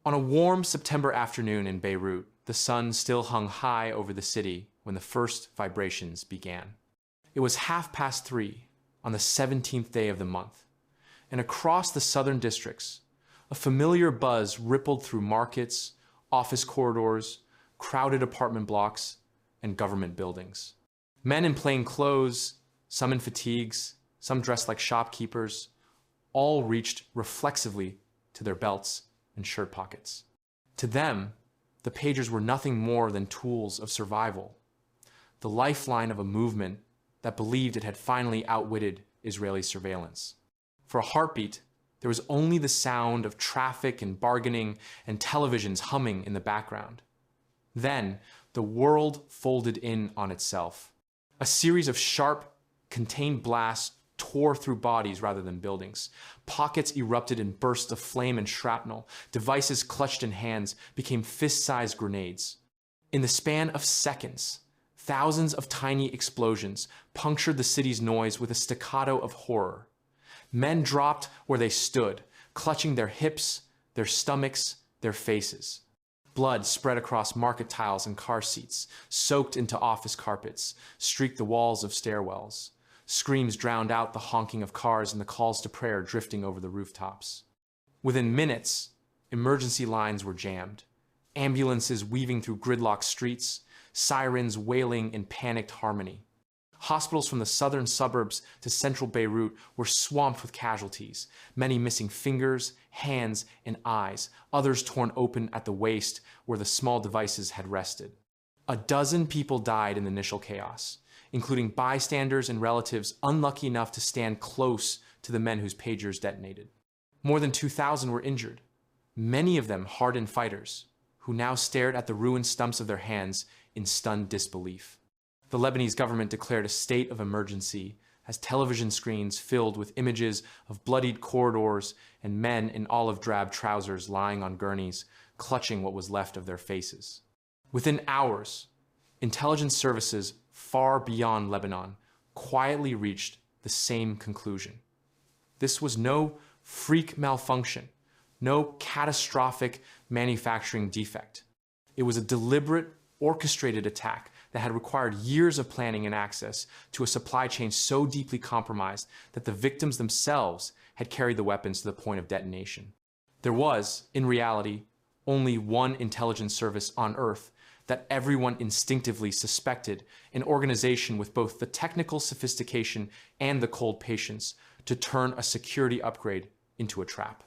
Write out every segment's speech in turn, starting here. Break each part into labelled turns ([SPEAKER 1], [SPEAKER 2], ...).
[SPEAKER 1] On a warm September afternoon in Beirut, the sun still hung high over the city when the first vibrations began. It was 3:30 on the 17th day of the month, and across the southern districts, a familiar buzz rippled through markets, office corridors, crowded apartment blocks, and government buildings. Men in plain clothes, some in fatigues, some dressed like shopkeepers, all reached reflexively to their belts and shirt pockets. To them, the pagers were nothing more than tools of survival, the lifeline of a movement that believed it had finally outwitted Israeli surveillance. For a heartbeat, there was only the sound of traffic and bargaining and televisions humming in the background. Then, the world folded in on itself. A series of sharp, contained blasts tore through bodies rather than buildings. Pockets erupted in bursts of flame and shrapnel. Devices clutched in hands became fist-sized grenades. In the span of seconds, thousands of tiny explosions punctured the city's noise with a staccato of horror. Men dropped where they stood, clutching their hips, their stomachs, their faces. Blood spread across market tiles and car seats, soaked into office carpets, streaked the walls of stairwells. Screams drowned out the honking of cars and the calls to prayer drifting over the rooftops. Within minutes, emergency lines were jammed, ambulances weaving through gridlocked streets, sirens wailing in panicked harmony. Hospitals from the southern suburbs to central Beirut were swamped with casualties, many missing fingers, hands, and eyes, others torn open at the waist where the small devices had rested. A dozen people died in the initial chaos, including bystanders and relatives unlucky enough to stand close to the men whose pagers detonated. More than 2,000 were injured, many of them hardened fighters, who now stared at the ruined stumps of their hands in stunned disbelief. The Lebanese government declared a state of emergency as television screens filled with images of bloodied corridors and men in olive drab trousers lying on gurneys, clutching what was left of their faces. Within hours, intelligence services far beyond Lebanon quietly reached the same conclusion. This was no freak malfunction, no catastrophic manufacturing defect. It was a deliberate, orchestrated attack that had required years of planning and access to a supply chain so deeply compromised that the victims themselves had carried the weapons to the point of detonation. There was, in reality, only one intelligence service on Earth that everyone instinctively suspected, an organization with both the technical sophistication and the cold patience to turn a security upgrade into a trap: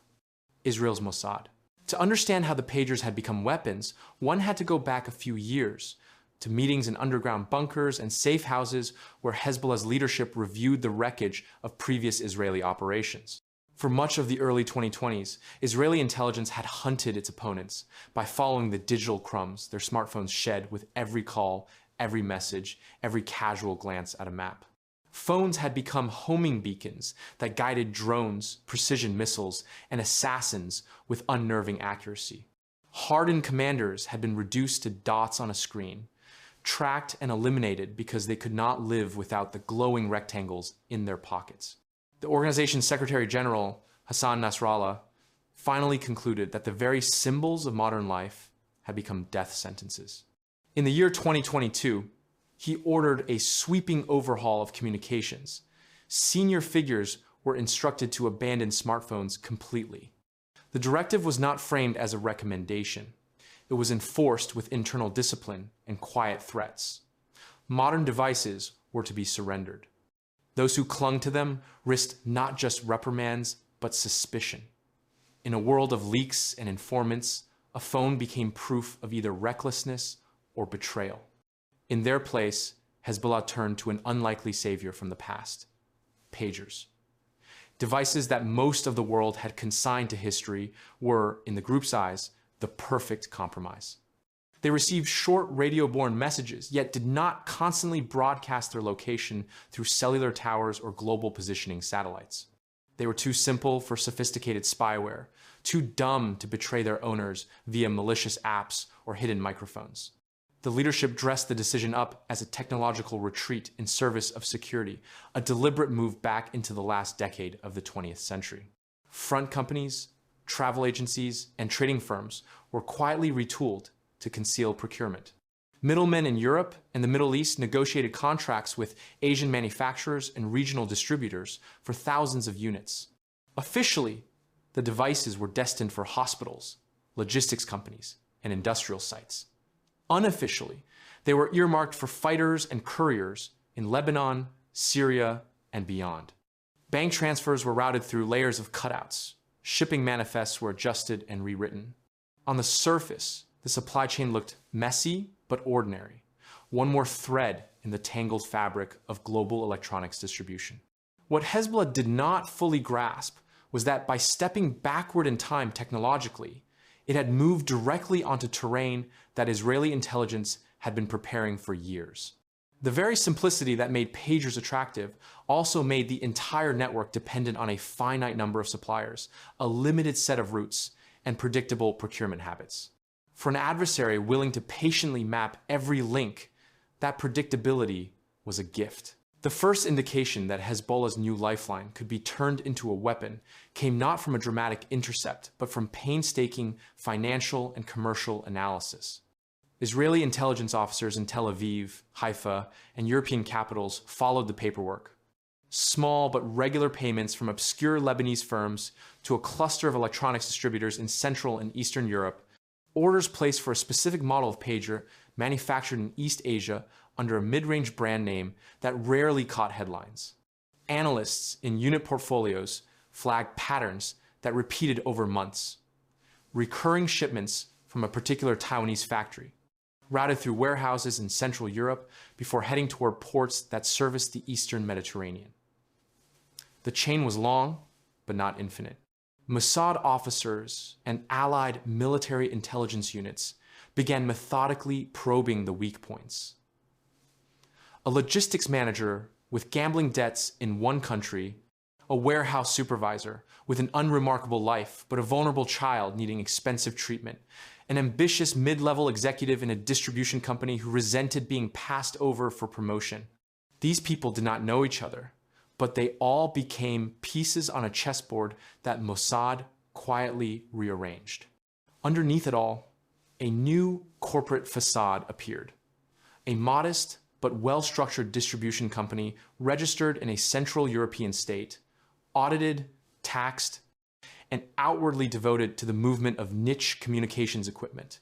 [SPEAKER 1] Israel's Mossad. To understand how the pagers had become weapons, one had to go back a few years to meetings in underground bunkers and safe houses where Hezbollah's leadership reviewed the wreckage of previous Israeli operations. For much of the early 2020s, Israeli intelligence had hunted its opponents by following the digital crumbs their smartphones shed with every call, every message, every casual glance at a map. Phones had become homing beacons that guided drones, precision missiles, and assassins with unnerving accuracy. Hardened commanders had been reduced to dots on a screen, tracked and eliminated because they could not live without the glowing rectangles in their pockets. The organization's Secretary General, Hassan Nasrallah, finally concluded that the very symbols of modern life had become death sentences. In the year 2022, he ordered a sweeping overhaul of communications. Senior figures were instructed to abandon smartphones completely. The directive was not framed as a recommendation. It was enforced with internal discipline and quiet threats. Modern devices were to be surrendered. Those who clung to them risked not just reprimands, but suspicion. In a world of leaks and informants, a phone became proof of either recklessness or betrayal. In their place, Hezbollah turned to an unlikely savior from the past: pagers. Devices that most of the world had consigned to history were, in the group's eyes, the perfect compromise. They received short radio-borne messages, yet did not constantly broadcast their location through cellular towers or global positioning satellites. They were too simple for sophisticated spyware, too dumb to betray their owners via malicious apps or hidden microphones. The leadership dressed the decision up as a technological retreat in service of security, a deliberate move back into the last decade of the 20th century. Front companies, travel agencies, and trading firms were quietly retooled to conceal procurement. Middlemen in Europe and the Middle East negotiated contracts with Asian manufacturers and regional distributors for thousands of units. Officially, the devices were destined for hospitals, logistics companies, and industrial sites. Unofficially, they were earmarked for fighters and couriers in Lebanon, Syria, and beyond. Bank transfers were routed through layers of cutouts. Shipping manifests were adjusted and rewritten. On the surface, the supply chain looked messy but ordinary, one more thread in the tangled fabric of global electronics distribution. What Hezbollah did not fully grasp was that by stepping backward in time technologically, it had moved directly onto terrain that Israeli intelligence had been preparing for years. The very simplicity that made pagers attractive also made the entire network dependent on a finite number of suppliers, a limited set of routes, and predictable procurement habits. For an adversary willing to patiently map every link, that predictability was a gift. The first indication that Hezbollah's new lifeline could be turned into a weapon came not from a dramatic intercept, but from painstaking financial and commercial analysis. Israeli intelligence officers in Tel Aviv, Haifa, and European capitals followed the paperwork. Small but regular payments from obscure Lebanese firms to a cluster of electronics distributors in Central and Eastern Europe, orders placed for a specific model of pager manufactured in East Asia under a mid-range brand name that rarely caught headlines. Analysts in unit portfolios flagged patterns that repeated over months. Recurring shipments from a particular Taiwanese factory, routed through warehouses in Central Europe before heading toward ports that serviced the Eastern Mediterranean. The chain was long, but not infinite. Mossad officers and allied military intelligence units began methodically probing the weak points. A logistics manager with gambling debts in one country, a warehouse supervisor with an unremarkable life but a vulnerable child needing expensive treatment, an ambitious mid-level executive in a distribution company who resented being passed over for promotion. These people did not know each other, but they all became pieces on a chessboard that Mossad quietly rearranged. Underneath it all, a new corporate facade appeared. A modest but well-structured distribution company registered in a Central European state, audited, taxed, and outwardly devoted to the movement of niche communications equipment.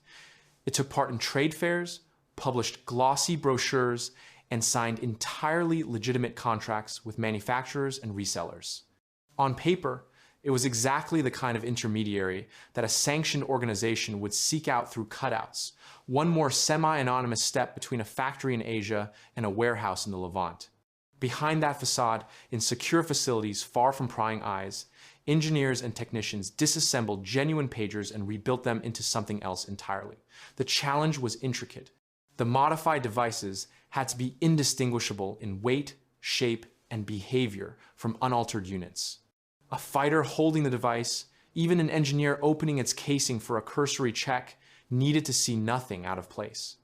[SPEAKER 1] It took part in trade fairs, published glossy brochures, and signed entirely legitimate contracts with manufacturers and resellers. On paper, it was exactly the kind of intermediary that a sanctioned organization would seek out through cutouts, one more semi-anonymous step between a factory in Asia and a warehouse in the Levant. Behind that facade, in secure facilities far from prying eyes, engineers and technicians disassembled genuine pagers and rebuilt them into something else entirely. The challenge was intricate. The modified devices had to be indistinguishable in weight, shape, and behavior from unaltered units. A fighter holding the device, even an engineer opening its casing for a cursory check, needed to see nothing out of place.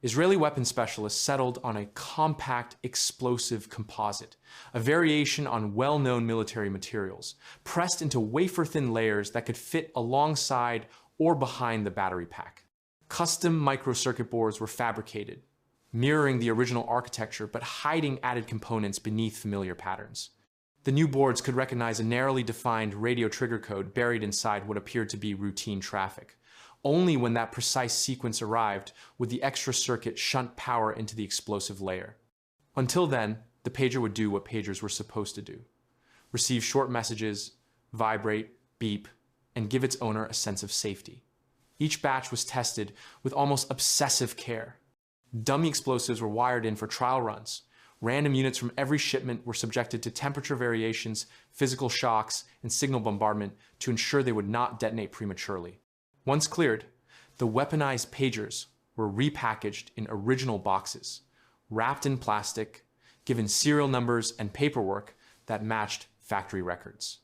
[SPEAKER 1] Israeli weapons specialists settled on a compact explosive composite, a variation on well-known military materials, pressed into wafer-thin layers that could fit alongside or behind the battery pack. Custom microcircuit boards were fabricated, mirroring the original architecture but hiding added components beneath familiar patterns. The new boards could recognize a narrowly defined radio trigger code buried inside what appeared to be routine traffic. Only when that precise sequence arrived would the extra circuit shunt power into the explosive layer. Until then, the pager would do what pagers were supposed to do: receive short messages, vibrate, beep, and give its owner a sense of safety. Each batch was tested with almost obsessive care. Dummy explosives were wired in for trial runs. Random units from every shipment were subjected to temperature variations, physical shocks, and signal bombardment to ensure they would not detonate prematurely. Once cleared, the weaponized pagers were repackaged in original boxes, wrapped in plastic, given serial numbers and paperwork that matched factory records.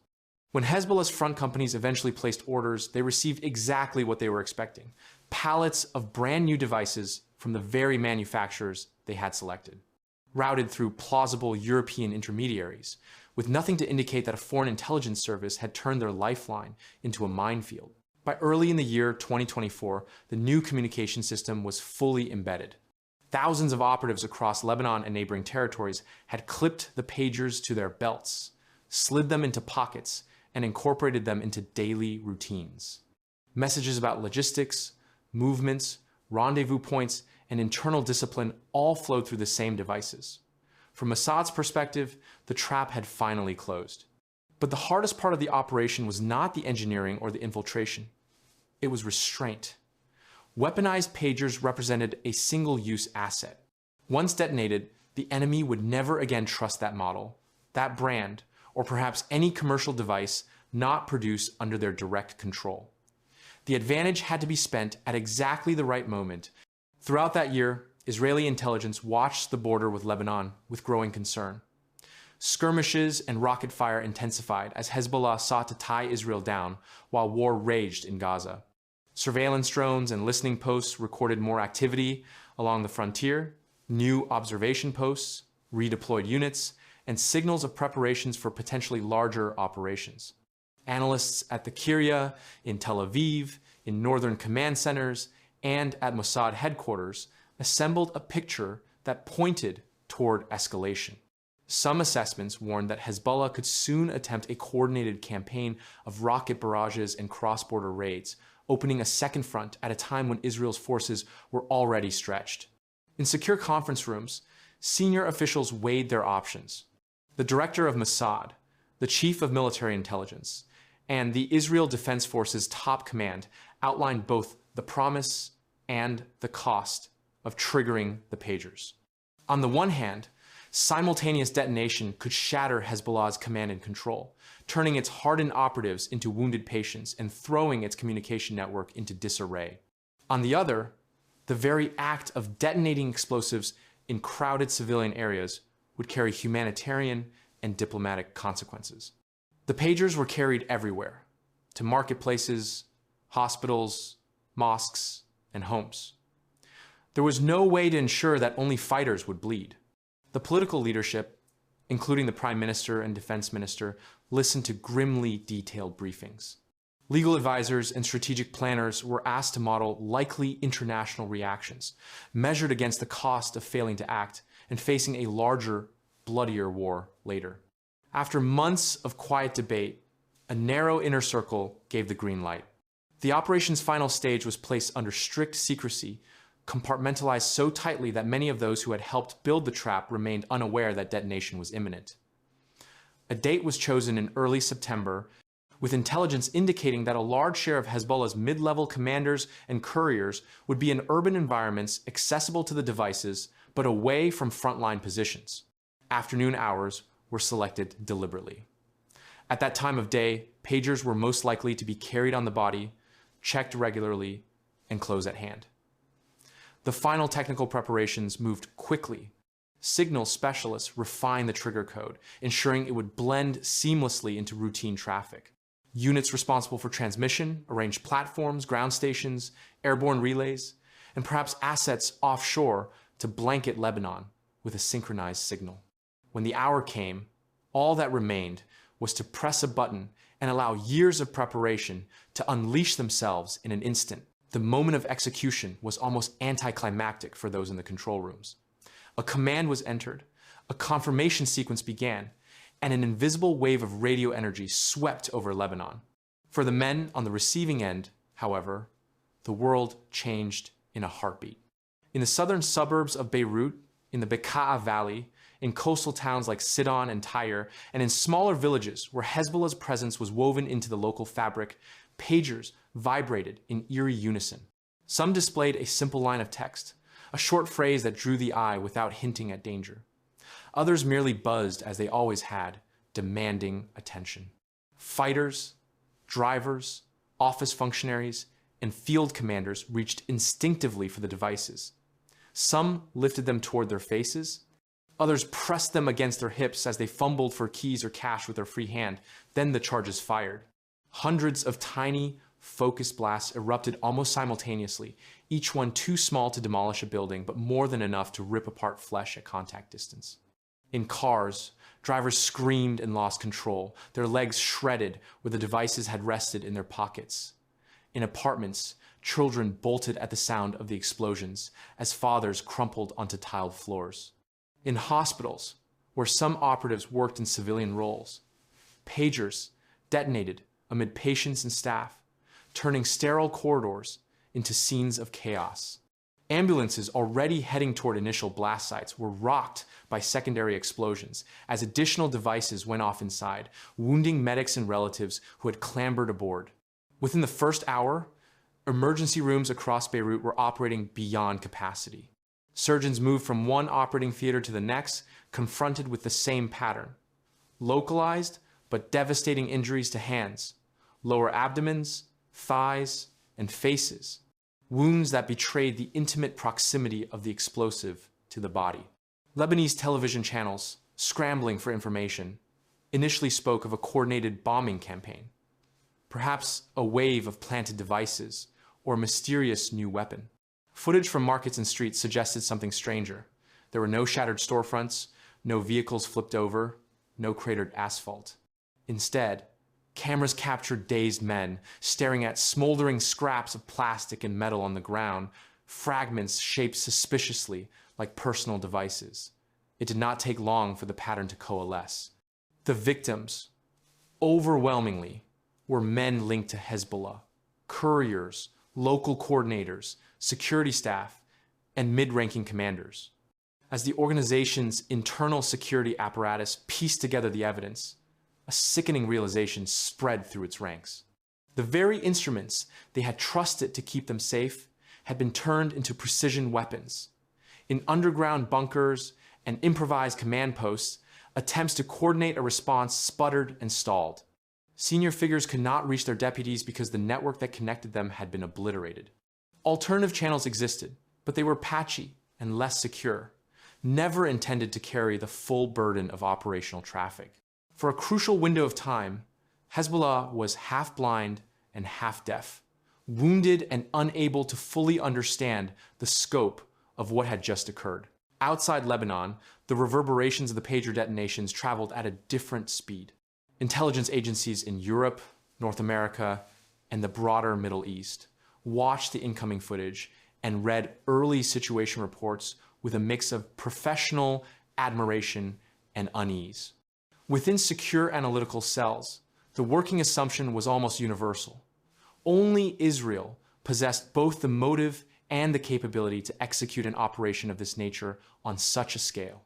[SPEAKER 1] When Hezbollah's front companies eventually placed orders, they received exactly what they were expecting: pallets of brand new devices from the very manufacturers they had selected. Routed through plausible European intermediaries, with nothing to indicate that a foreign intelligence service had turned their lifeline into a minefield. By early in the year 2024, the new communication system was fully embedded. Thousands of operatives across Lebanon and neighboring territories had clipped the pagers to their belts, slid them into pockets, and incorporated them into daily routines. Messages about logistics, movements, rendezvous points, and internal discipline all flowed through the same devices. From Mossad's perspective, the trap had finally closed. But the hardest part of the operation was not the engineering or the infiltration. It was restraint. Weaponized pagers represented a single-use asset. Once detonated, the enemy would never again trust that model, that brand, or perhaps any commercial device not produced under their direct control. The advantage had to be spent at exactly the right moment. Throughout that year, Israeli intelligence watched the border with Lebanon with growing concern. Skirmishes and rocket fire intensified as Hezbollah sought to tie Israel down while war raged in Gaza. Surveillance drones and listening posts recorded more activity along the frontier, new observation posts, redeployed units, and signals of preparations for potentially larger operations. Analysts at the Kiryat, in Tel Aviv, in northern command centers, and at Mossad headquarters assembled a picture that pointed toward escalation. Some assessments warned that Hezbollah could soon attempt a coordinated campaign of rocket barrages and cross-border raids, opening a second front at a time when Israel's forces were already stretched. In secure conference rooms, senior officials weighed their options. The director of Mossad, the chief of military intelligence, and the Israel Defense Forces top command outlined both the promise and the cost of triggering the pagers. On the one hand, simultaneous detonation could shatter Hezbollah's command and control, turning its hardened operatives into wounded patients and throwing its communication network into disarray. On the other, the very act of detonating explosives in crowded civilian areas would carry humanitarian and diplomatic consequences. The pagers were carried everywhere, to marketplaces, hospitals, mosques, and homes. There was no way to ensure that only fighters would bleed. The political leadership, including the prime minister and defense minister, listened to grimly detailed briefings. Legal advisors and strategic planners were asked to model likely international reactions, measured against the cost of failing to act and facing a larger, bloodier war later. After months of quiet debate, a narrow inner circle gave the green light. The operation's final stage was placed under strict secrecy, compartmentalized so tightly that many of those who had helped build the trap remained unaware that detonation was imminent. A date was chosen in early September, with intelligence indicating that a large share of Hezbollah's mid-level commanders and couriers would be in urban environments accessible to the devices, but away from frontline positions. Afternoon hours were selected deliberately. At that time of day, pagers were most likely to be carried on the body, checked regularly, and close at hand. The final technical preparations moved quickly. Signal specialists refined the trigger code, ensuring it would blend seamlessly into routine traffic. Units responsible for transmission arranged platforms, ground stations, airborne relays, and perhaps assets offshore to blanket Lebanon with a synchronized signal. When the hour came, all that remained was to press a button and allow years of preparation to unleash themselves in an instant. The moment of execution was almost anticlimactic for those in the control rooms. A command was entered, a confirmation sequence began, and an invisible wave of radio energy swept over Lebanon. For the men on the receiving end, however, the world changed in a heartbeat. In the southern suburbs of Beirut, in the Bekaa Valley, in coastal towns like Sidon and Tyre, and in smaller villages where Hezbollah's presence was woven into the local fabric, pagers vibrated in eerie unison. Some displayed a simple line of text, a short phrase that drew the eye without hinting at danger. Others merely buzzed as they always had, demanding attention. Fighters, drivers, office functionaries, and field commanders reached instinctively for the devices. Some lifted them toward their faces. Others pressed them against their hips as they fumbled for keys or cash with their free hand. Then the charges fired. Hundreds of tiny, focused blasts erupted almost simultaneously, each one too small to demolish a building, but more than enough to rip apart flesh at contact distance. In cars, Drivers screamed and lost control, their legs shredded where the devices had rested in their pockets. In apartments, children bolted at the sound of the explosions as fathers crumpled onto tiled floors. In hospitals, where some operatives worked in civilian roles, pagers detonated amid patients and staff, turning sterile corridors into scenes of chaos. Ambulances already heading toward initial blast sites were rocked by secondary explosions as additional devices went off inside, wounding medics and relatives who had clambered aboard. Within the first hour, emergency rooms across Beirut were operating beyond capacity. Surgeons moved from one operating theater to the next, confronted with the same pattern: localized but devastating injuries to hands, lower abdomens, thighs, and faces, wounds that betrayed the intimate proximity of the explosive to the body. Lebanese television channels, scrambling for information, initially spoke of a coordinated bombing campaign, perhaps a wave of planted devices or a mysterious new weapon. Footage from markets and streets suggested something stranger. There were no shattered storefronts, no vehicles flipped over, no cratered asphalt. Instead, cameras captured dazed men staring at smoldering scraps of plastic and metal on the ground, fragments shaped suspiciously like personal devices. It did not take long for the pattern to coalesce. The victims, overwhelmingly, were men linked to Hezbollah, couriers, local coordinators, security staff, and mid-ranking commanders. As the organization's internal security apparatus pieced together the evidence, a sickening realization spread through its ranks. The very instruments they had trusted to keep them safe had been turned into precision weapons. In underground bunkers and improvised command posts, attempts to coordinate a response sputtered and stalled. Senior figures could not reach their deputies because the network that connected them had been obliterated. Alternative channels existed, but they were patchy and less secure, never intended to carry the full burden of operational traffic. For a crucial window of time, Hezbollah was half blind and half deaf, wounded and unable to fully understand the scope of what had just occurred. Outside Lebanon, the reverberations of the pager detonations traveled at a different speed. Intelligence agencies in Europe, North America, and the broader Middle East watched the incoming footage and read early situation reports with a mix of professional admiration and unease. Within secure analytical cells, the working assumption was almost universal. Only Israel possessed both the motive and the capability to execute an operation of this nature on such a scale.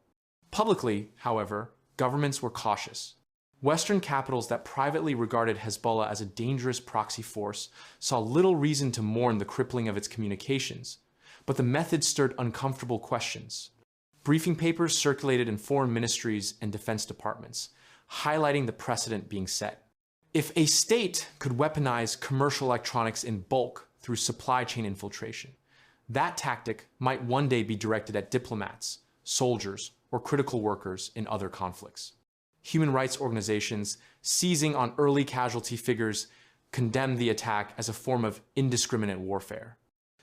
[SPEAKER 1] Publicly, however, governments were cautious. Western capitals that privately regarded Hezbollah as a dangerous proxy force saw little reason to mourn the crippling of its communications, but the method stirred uncomfortable questions. Briefing papers circulated in foreign ministries and defense departments, highlighting the precedent being set. If a state could weaponize commercial electronics in bulk through supply chain infiltration, that tactic might one day be directed at diplomats, soldiers, or critical workers in other conflicts. Human rights organizations seizing on early casualty figures condemned the attack as a form of indiscriminate warfare.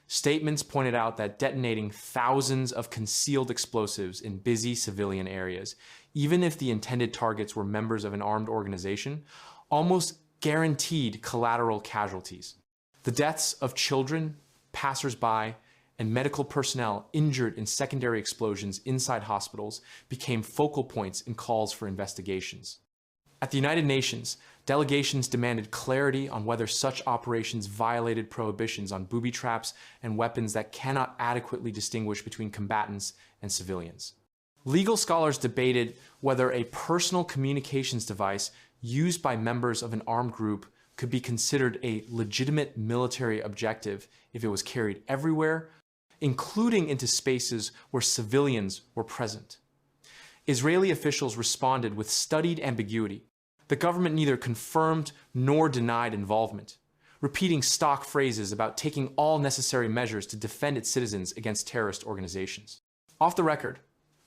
[SPEAKER 1] Statements pointed out that detonating thousands of concealed explosives in busy civilian areas, even if the intended targets were members of an armed organization, almost guaranteed collateral casualties. The deaths of children, passers-by, and medical personnel injured in secondary explosions inside hospitals became focal points in calls for investigations. At the United Nations, delegations demanded clarity on whether such operations violated prohibitions on booby traps and weapons that cannot adequately distinguish between combatants and civilians. Legal scholars debated whether a personal communications device used by members of an armed group could be considered a legitimate military objective if it was carried everywhere, including into spaces where civilians were present. Israeli officials responded with studied ambiguity. The government neither confirmed nor denied involvement, repeating stock phrases about taking all necessary measures to defend its citizens against terrorist organizations. Off the record,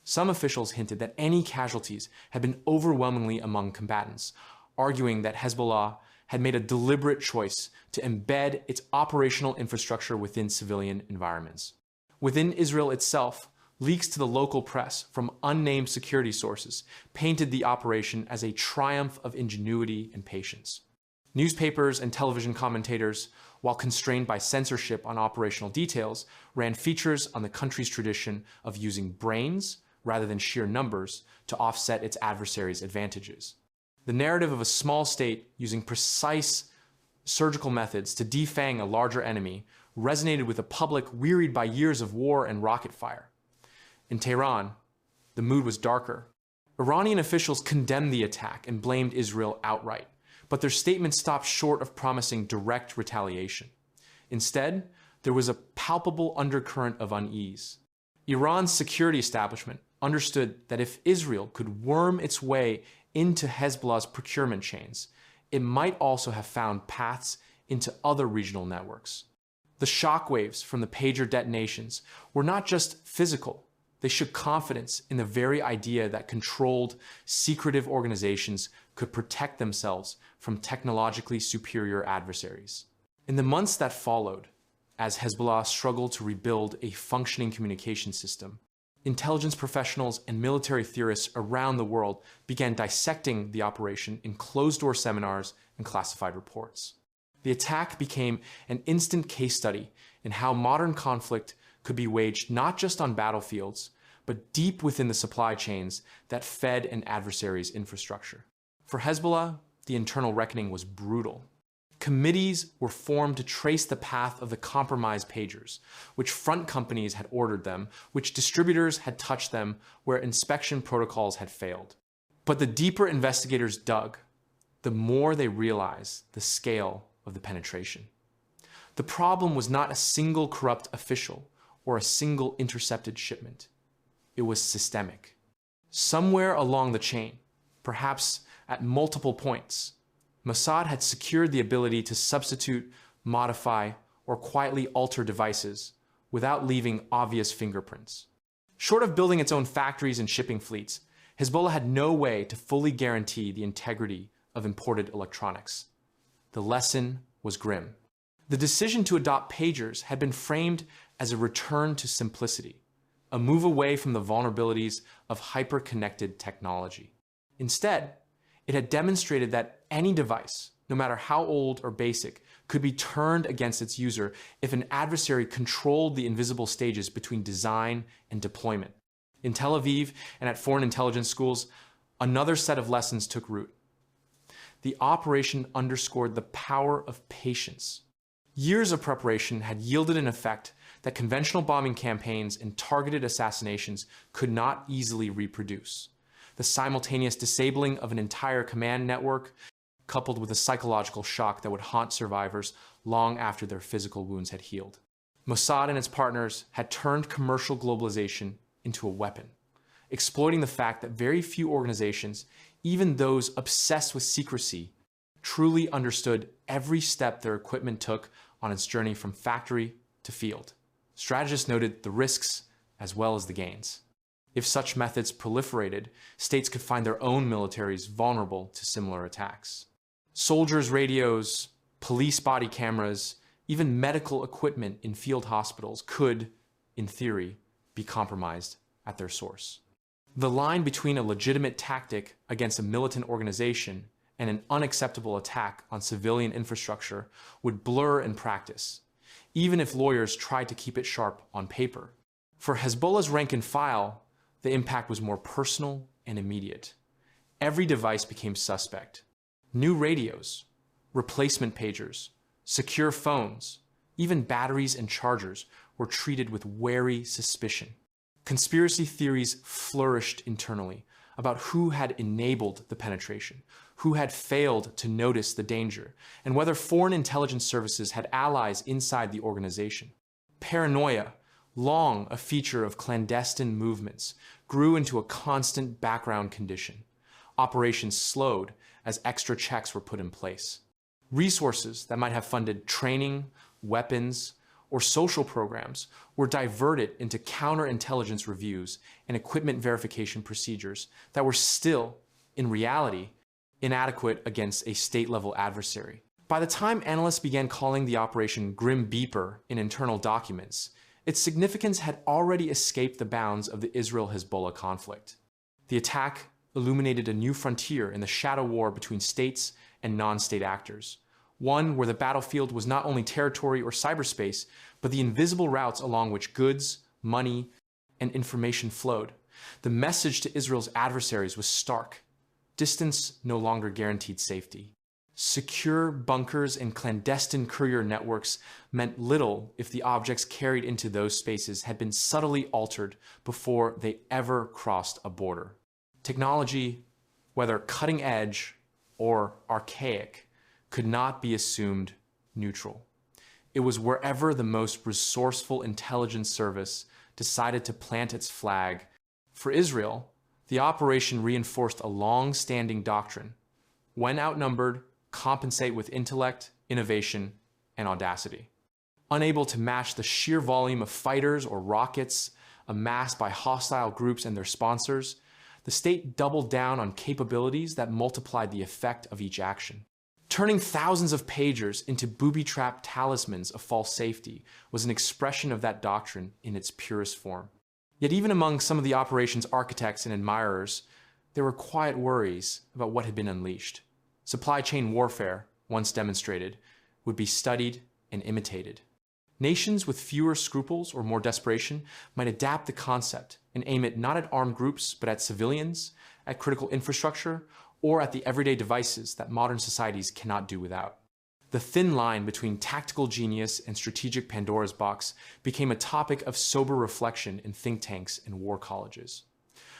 [SPEAKER 1] some officials hinted that any casualties had been overwhelmingly among combatants, arguing that Hezbollah had made a deliberate choice to embed its operational infrastructure within civilian environments. Within Israel itself, Leaks to the local press from unnamed security sources painted the operation as a triumph of ingenuity and patience. Newspapers and television commentators, while constrained by censorship on operational details, ran features on the country's tradition of using brains rather than sheer numbers to offset its adversaries' advantages. The narrative of a small state using precise surgical methods to defang a larger enemy resonated with a public wearied by years of war and rocket fire. In Tehran, the mood was darker. Iranian officials condemned the attack and blamed Israel outright, but their statements stopped short of promising direct retaliation. Instead, there was a palpable undercurrent of unease. Iran's security establishment understood that if Israel could worm its way into Hezbollah's procurement chains, it might also have found paths into other regional networks. The shockwaves from the pager detonations were not just physical. They shook confidence in the very idea that controlled, secretive organizations could protect themselves from technologically superior adversaries. In the months that followed, as Hezbollah struggled to rebuild a functioning communication system, intelligence professionals and military theorists around the world began dissecting the operation in closed-door seminars and classified reports. The attack became an instant case study in how modern conflict could be waged not just on battlefields, but deep within the supply chains that fed an adversary's infrastructure. For Hezbollah, the internal reckoning was brutal. Committees were formed to trace the path of the compromised pagers, which front companies had ordered them, which distributors had touched them, where inspection protocols had failed. But the deeper investigators dug, the more they realized the scale of the penetration. The problem was not a single corrupt official or a single intercepted shipment. It was systemic. Somewhere along the chain, perhaps at multiple points, Mossad had secured the ability to substitute, modify, or quietly alter devices without leaving obvious fingerprints. Short of building its own factories and shipping fleets, Hezbollah had no way to fully guarantee the integrity of imported electronics. The lesson was grim. The decision to adopt pagers had been framed as a return to simplicity, a move away from the vulnerabilities of hyper-connected technology. Instead, it had demonstrated that any device, no matter how old or basic, could be turned against its user if an adversary controlled the invisible stages between design and deployment. In Tel Aviv and at foreign intelligence schools, another set of lessons took root. The operation underscored the power of patience. Years of preparation had yielded an effect that conventional bombing campaigns and targeted assassinations could not easily reproduce. The simultaneous disabling of an entire command network, coupled with a psychological shock that would haunt survivors long after their physical wounds had healed. Mossad and its partners had turned commercial globalization into a weapon, exploiting the fact that very few organizations, even those obsessed with secrecy, truly understood every step their equipment took on its journey from factory to field. Strategists noted the risks as well as the gains. If such methods proliferated, states could find their own militaries vulnerable to similar attacks. Soldiers' radios, police body cameras, even medical equipment in field hospitals could, in theory, be compromised at their source. The line between a legitimate tactic against a militant organization and an unacceptable attack on civilian infrastructure would blur in practice, even if lawyers tried to keep it sharp on paper. For Hezbollah's rank and file, the impact was more personal and immediate. Every device became suspect. New radios, replacement pagers, secure phones, even batteries and chargers were treated with wary suspicion. Conspiracy theories flourished internally about who had enabled the penetration, who had failed to notice the danger, and whether foreign intelligence services had allies inside the organization. Paranoia, long a feature of clandestine movements, grew into a constant background condition. Operations slowed as extra checks were put in place. Resources that might have funded training, weapons, or social programs were diverted into counterintelligence reviews and equipment verification procedures that were still, in reality, inadequate against a state-level adversary. By the time analysts began calling the operation Grim Beeper in internal documents, its significance had already escaped the bounds of the Israel-Hezbollah conflict. The attack illuminated a new frontier in the shadow war between states and non-state actors, one where the battlefield was not only territory or cyberspace, but the invisible routes along which goods, money, and information flowed. The message to Israel's adversaries was stark. Distance no longer guaranteed safety. Secure bunkers and clandestine courier networks meant little if the objects carried into those spaces had been subtly altered before they ever crossed a border. Technology, whether cutting edge or archaic, could not be assumed neutral. It was wherever the most resourceful intelligence service decided to plant its flag. For Israel, the operation reinforced a long-standing doctrine: when outnumbered, compensate with intellect, innovation, and audacity. Unable to match the sheer volume of fighters or rockets amassed by hostile groups and their sponsors, the state doubled down on capabilities that multiplied the effect of each action. Turning thousands of pagers into booby-trapped talismans of false safety was an expression of that doctrine in its purest form. Yet even among some of the operation's architects and admirers, there were quiet worries about what had been unleashed. Supply chain warfare, once demonstrated, would be studied and imitated. Nations with fewer scruples or more desperation might adapt the concept and aim it not at armed groups, but at civilians, at critical infrastructure, or at the everyday devices that modern societies cannot do without. The thin line between tactical genius and strategic Pandora's box became a topic of sober reflection in think tanks and war colleges.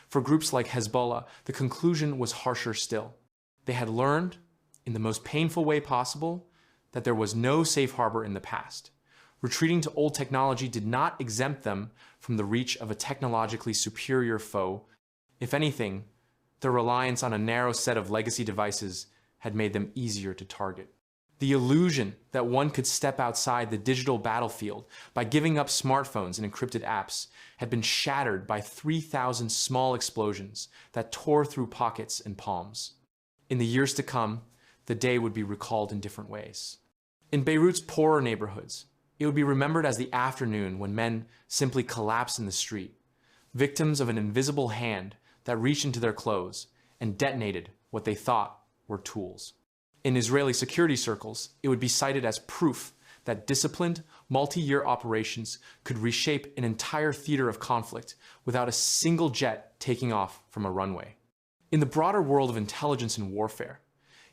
[SPEAKER 1] For groups like Hezbollah, the conclusion was harsher still. They had learned, in the most painful way possible, that there was no safe harbor in the past. Retreating to old technology did not exempt them from the reach of a technologically superior foe. If anything, their reliance on a narrow set of legacy devices had made them easier to target. The illusion that one could step outside the digital battlefield by giving up smartphones and encrypted apps had been shattered by 3,000 small explosions that tore through pockets and palms. In the years to come, the day would be recalled in different ways. In Beirut's poorer neighborhoods, it would be remembered as the afternoon when men simply collapsed in the street, victims of an invisible hand that reached into their clothes and detonated what they thought were tools. In Israeli security circles, it would be cited as proof that disciplined, multi-year operations could reshape an entire theater of conflict without a single jet taking off from a runway. In the broader world of intelligence and warfare,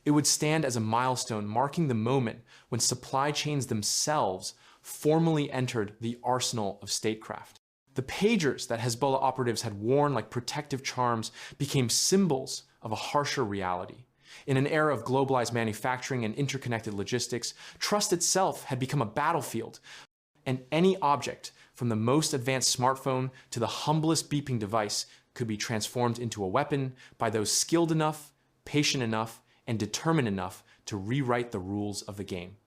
[SPEAKER 1] it would stand as a milestone marking the moment when supply chains themselves formally entered the arsenal of statecraft. The pagers that Hezbollah operatives had worn like protective charms became symbols of a harsher reality. In an era of globalized manufacturing and interconnected logistics, trust itself had become a battlefield, and any object, from the most advanced smartphone to the humblest beeping device, could be transformed into a weapon by those skilled enough, patient enough, and determined enough to rewrite the rules of the game.